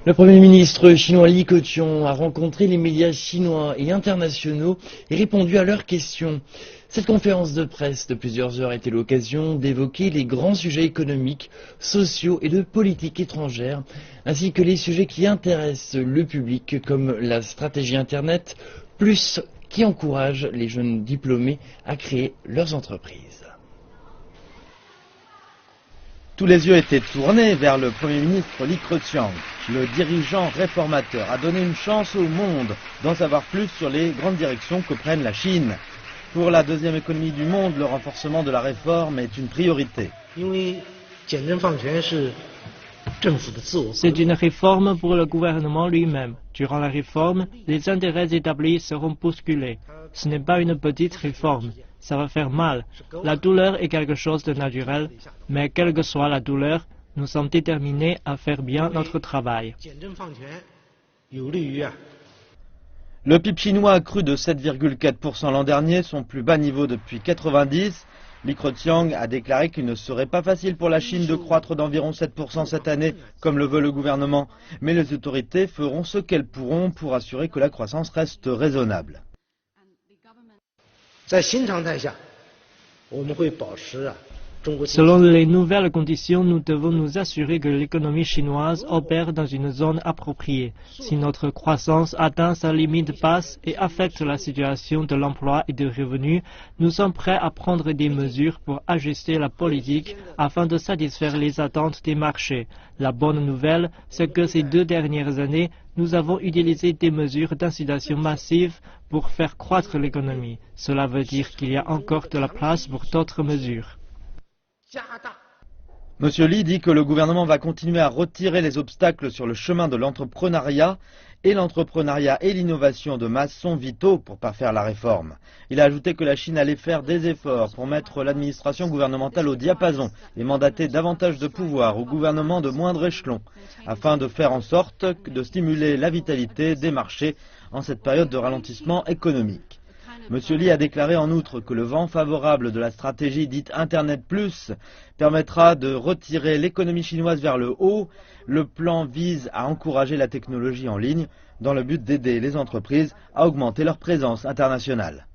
Le Premier ministre chinois Li Keqiang a rencontré les médias chinois et internationaux et répondu à leurs questions. Cette conférence de presse de plusieurs heures était l'occasion d'évoquer les grands sujets économiques, sociaux et de politique étrangère, ainsi que les sujets qui intéressent le public comme la stratégie Internet, plus qui encourage les jeunes diplômés à créer leurs entreprises. Tous les yeux étaient tournés vers le Premier ministre Li Keqiang. Le dirigeant réformateur a donné une chance au monde d'en savoir plus sur les grandes directions que prenne la Chine. Pour la deuxième économie du monde, le renforcement de la réforme est une priorité. C'est une réforme pour le gouvernement lui-même. Durant la réforme, les intérêts établis seront bousculés. Ce n'est pas une petite réforme. Ça va faire mal. La douleur est quelque chose de naturel, mais quelle que soit la douleur, nous sommes déterminés à faire bien notre travail. Le PIB chinois a cru de 7,4% l'an dernier, son plus bas niveau depuis 90. Li Keqiang a déclaré qu'il ne serait pas facile pour la Chine de croître d'environ 7% cette année, comme le veut le gouvernement. Mais les autorités feront ce qu'elles pourront pour assurer que la croissance reste raisonnable. Selon les nouvelles conditions, nous devons nous assurer que l'économie chinoise opère dans une zone appropriée. Si notre croissance atteint sa limite basse et affecte la situation de l'emploi et des revenus, nous sommes prêts à prendre des mesures pour ajuster la politique afin de satisfaire les attentes des marchés. La bonne nouvelle, c'est que ces 2 dernières années, nous avons utilisé des mesures d'incitation massive pour faire croître l'économie. Cela veut dire qu'il y a encore de la place pour d'autres mesures. Monsieur Li dit que le gouvernement va continuer à retirer les obstacles sur le chemin de l'entrepreneuriat et l'innovation de masse sont vitaux pour parfaire la réforme. Il a ajouté que la Chine allait faire des efforts pour mettre l'administration gouvernementale au diapason et mandater davantage de pouvoir au gouvernement de moindre échelon, afin de faire en sorte de stimuler la vitalité des marchés en cette période de ralentissement économique. Monsieur Li a déclaré en outre que le vent favorable de la stratégie dite Internet Plus permettra de retirer l'économie chinoise vers le haut. Le plan vise à encourager la technologie en ligne dans le but d'aider les entreprises à augmenter leur présence internationale.